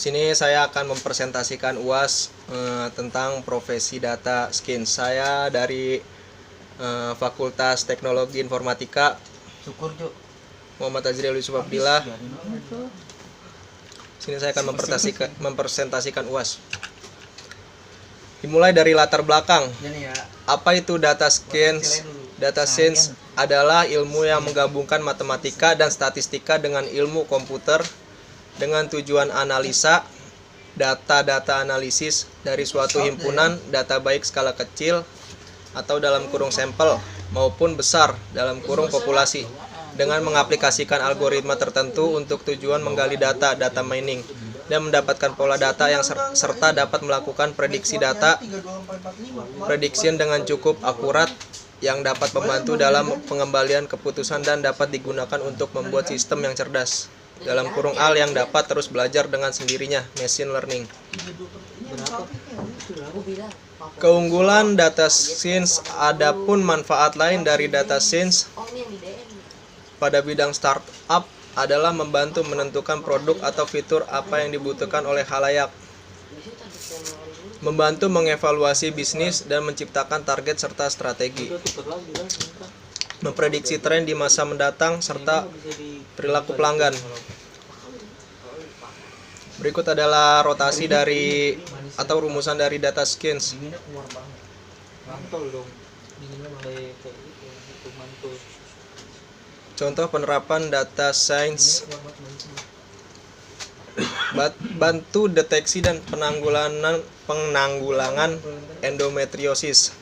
Sini saya akan mempresentasikan UAS tentang profesi data science. Saya dari Fakultas Teknologi Informatika. Muhammad Azriel Yusuf Abdillah. Sini saya akan mempresentasikan UAS. Dimulai dari latar belakang. Apa itu data science? Data science adalah ilmu yang menggabungkan matematika dan statistika dengan ilmu komputer dengan tujuan analisa data-data analisis dari suatu himpunan data baik skala kecil atau dalam kurung sampel maupun besar dalam kurung populasi dengan mengaplikasikan algoritma tertentu untuk tujuan menggali data mining dan mendapatkan pola data yang serta dapat melakukan prediksi data prediction dengan cukup akurat yang dapat membantu dalam pengembalian keputusan dan dapat digunakan untuk membuat sistem yang cerdas dalam kurung al yang dapat terus belajar dengan sendirinya, machine learning. Keunggulan data science, adapun manfaat lain dari data science pada bidang startup adalah membantu menentukan produk atau fitur apa yang dibutuhkan oleh khalayak, membantu mengevaluasi bisnis dan menciptakan target serta strategi, memprediksi tren di masa mendatang serta perilaku pelanggan. Berikut adalah rotasi dari atau rumusan dari data science. Contoh penerapan data science: bantu deteksi dan penanggulangan endometriosis.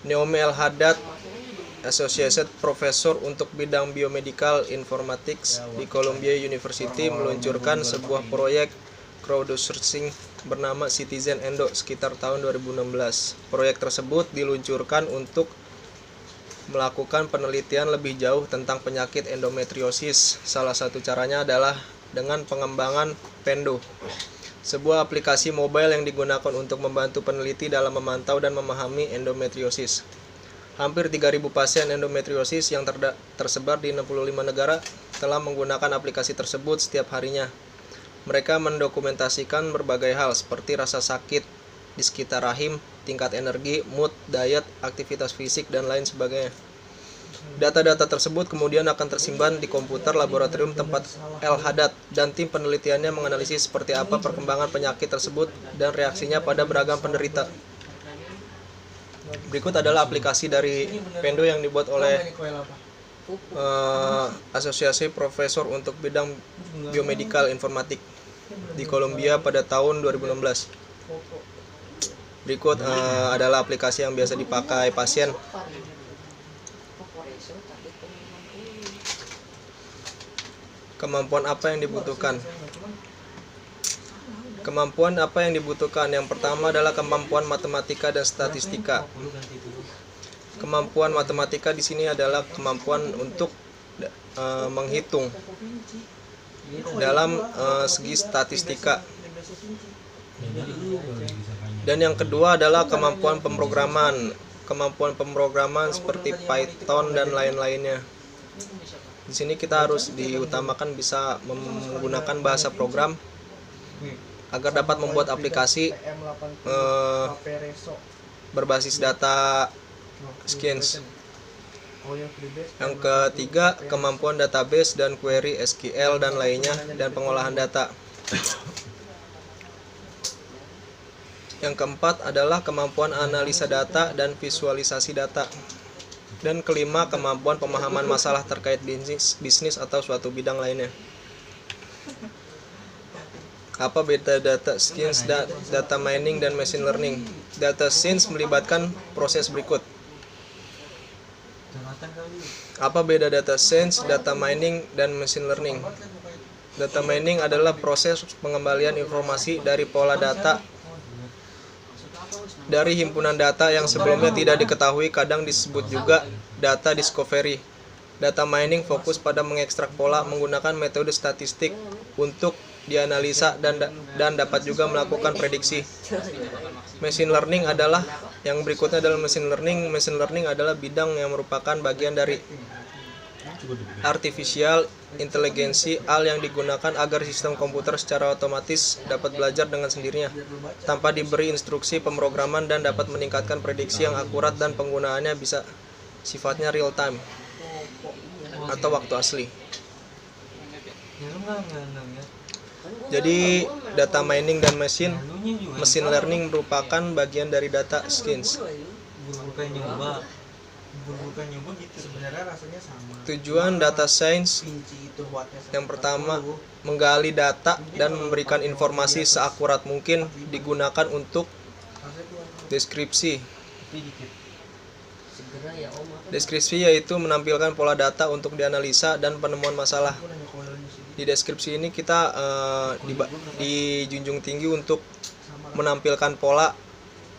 Naomi El Haddad, Associate Professor untuk bidang Biomedical Informatics di Columbia University, meluncurkan sebuah proyek crowdsourcing bernama Citizen Endo sekitar tahun 2016. Proyek tersebut diluncurkan untuk melakukan penelitian lebih jauh tentang penyakit endometriosis. Salah satu caranya adalah dengan pengembangan Pendo, sebuah aplikasi mobile yang digunakan untuk membantu peneliti dalam memantau dan memahami endometriosis. Hampir 3.000 pasien endometriosis yang tersebar di 65 negara telah menggunakan aplikasi tersebut setiap harinya. Mereka mendokumentasikan berbagai hal seperti rasa sakit di sekitar rahim, tingkat energi, mood, diet, aktivitas fisik, dan lain sebagainya. Data-data tersebut kemudian akan tersimpan di komputer laboratorium tempat El Haddad dan tim penelitiannya menganalisis seperti apa perkembangan penyakit tersebut dan reaksinya pada beragam penderita. Berikut adalah aplikasi dari Pendo yang dibuat oleh Asosiasi Profesor untuk bidang Biomedical Informatik di Columbia pada tahun 2016. Berikut adalah aplikasi yang biasa dipakai pasien. Kemampuan apa yang dibutuhkan? Kemampuan apa yang dibutuhkan? Yang pertama adalah kemampuan matematika dan statistika. Kemampuan matematika di sini adalah kemampuan untuk menghitung dalam segi statistika. Dan yang kedua adalah kemampuan pemrograman. Kemampuan pemrograman seperti Python dan lain-lainnya. Di sini kita harus diutamakan bisa menggunakan bahasa program agar dapat membuat aplikasi berbasis data science. Yang ketiga, kemampuan database dan query SQL dan lainnya, dan pengolahan data. Yang keempat adalah kemampuan analisa data dan visualisasi data. Dan kelima, kemampuan pemahaman masalah terkait bisnis atau suatu bidang lainnya. Apa beda data science, data mining, dan machine learning? Data science melibatkan proses berikut. Apa beda data science, data mining, dan machine learning? Data mining adalah proses pengembalian informasi dari pola data dari himpunan data yang sebelumnya tidak diketahui, kadang disebut juga data discovery. Data mining fokus pada mengekstrak pola menggunakan metode statistik untuk dianalisa dan dapat juga melakukan prediksi. Machine learning adalah yang berikutnya adalah machine learning. Machine learning adalah bidang yang merupakan bagian dari artificial intelligence AL yang digunakan agar sistem komputer secara otomatis dapat belajar dengan sendirinya tanpa diberi instruksi pemrograman dan dapat meningkatkan prediksi yang akurat dan penggunaannya bisa sifatnya real time atau waktu asli. Jadi data mining dan machine learning merupakan bagian dari data science. Tujuan data science yang pertama, menggali data dan memberikan informasi seakurat mungkin, digunakan untuk deskripsi. Deskripsi yaitu menampilkan pola data untuk dianalisa dan penemuan masalah. Di deskripsi ini kita dijunjung tinggi untuk menampilkan pola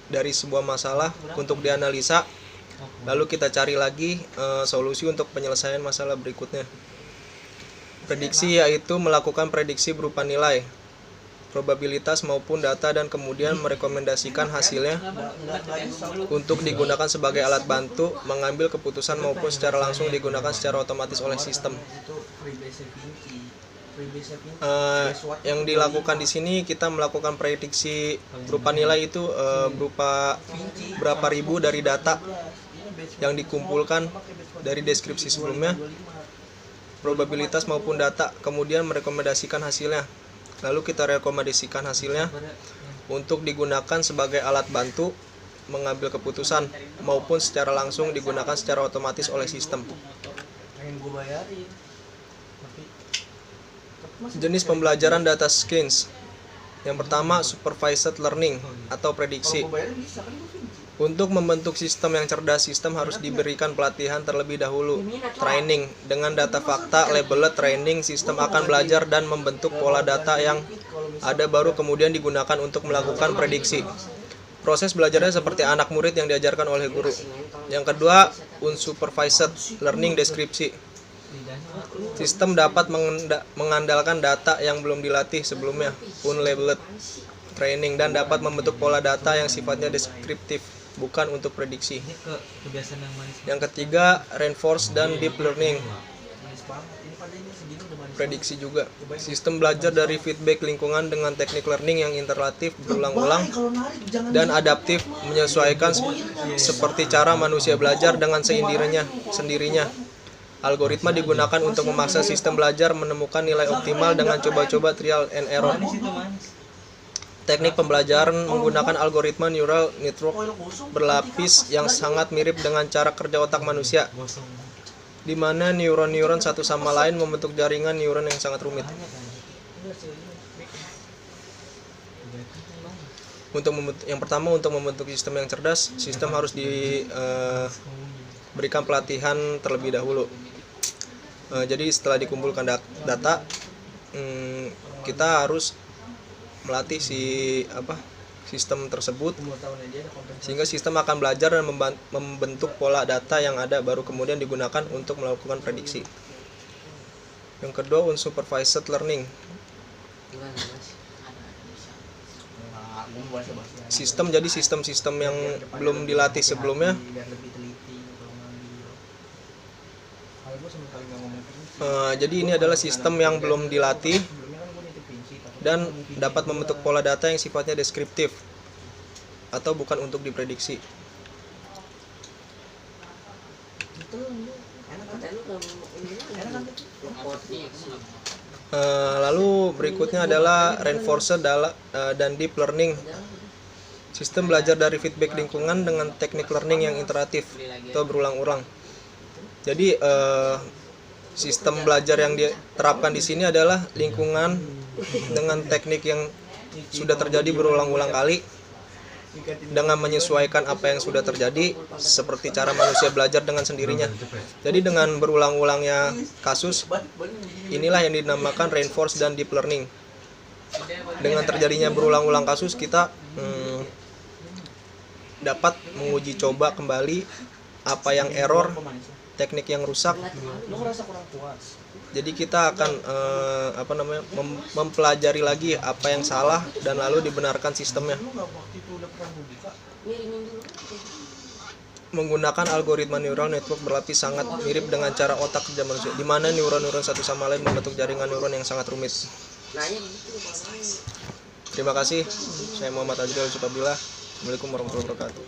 dari sebuah masalah untuk dianalisa, lalu kita cari lagi solusi untuk penyelesaian masalah berikutnya. Prediksi yaitu melakukan prediksi berupa nilai, probabilitas maupun data dan kemudian merekomendasikan hasilnya untuk digunakan sebagai alat bantu mengambil keputusan maupun secara langsung digunakan secara otomatis oleh sistem. Yang dilakukan di sini kita melakukan prediksi berupa nilai itu berupa berapa ribu dari data yang dikumpulkan dari deskripsi sebelumnya, probabilitas maupun data, kemudian merekomendasikan hasilnya. Lalu kita rekomendasikan hasilnya untuk digunakan sebagai alat bantu mengambil keputusan maupun secara langsung digunakan secara otomatis oleh sistem. Jenis pembelajaran data science. Yang pertama, supervised learning atau prediksi. Untuk membentuk sistem yang cerdas, sistem harus diberikan pelatihan terlebih dahulu, training. Dengan data fakta labeled training, sistem akan belajar dan membentuk pola data yang ada baru kemudian digunakan untuk melakukan prediksi. Proses belajarnya seperti anak murid yang diajarkan oleh guru. Yang kedua, unsupervised learning deskripsi. Sistem dapat mengandalkan data yang belum dilatih sebelumnya, unlabeled training, dan dapat membentuk pola data yang sifatnya deskriptif, bukan untuk prediksi. Yang ketiga, reinforced dan deep learning. Prediksi juga. Sistem belajar dari feedback lingkungan dengan teknik learning yang iteratif, berulang-ulang, dan adaptif, menyesuaikan seperti cara manusia belajar dengan sendirinya. Algoritma digunakan untuk memaksa sistem belajar menemukan nilai optimal dengan coba-coba trial and error. Teknik pembelajaran menggunakan algoritma neural network berlapis yang sangat mirip dengan cara kerja otak manusia, di mana neuron-neuron satu sama lain membentuk jaringan neuron yang sangat rumit. Yang pertama, untuk membentuk sistem yang cerdas, sistem harus diberikan pelatihan terlebih dahulu. Jadi setelah dikumpulkan data, kita harus melatih sistem tersebut sehingga sistem akan belajar dan membentuk pola data yang ada baru kemudian digunakan untuk melakukan prediksi. Yang kedua, unsupervised learning. Sistem yang belum dilatih sebelumnya. Jadi ini adalah sistem yang belum dilatih dan dapat membentuk pola data yang sifatnya deskriptif atau bukan untuk diprediksi. Lalu berikutnya adalah reinforced dan deep learning. Sistem belajar dari feedback lingkungan dengan teknik learning yang iteratif atau berulang-ulang. Jadi sistem belajar yang diterapkan di sini adalah lingkungan dengan teknik yang sudah terjadi berulang-ulang kali dengan menyesuaikan apa yang sudah terjadi seperti cara manusia belajar dengan sendirinya. Jadi dengan berulang-ulangnya kasus, inilah yang dinamakan reinforced dan deep learning. Dengan terjadinya berulang-ulang kasus, kita dapat menguji coba kembali apa yang error, teknik yang rusak. Jadi kita akan mempelajari lagi apa yang salah dan lalu dibenarkan sistemnya. menggunakan algoritma neural network berlapis sangat mirip dengan cara otak kerja manusia, di mana neuron-neuron satu sama lain membentuk jaringan neuron yang sangat rumit. Terima kasih. Saya Muhammad Azril Sukabillah. Assalamualaikum warahmatullahi wabarakatuh.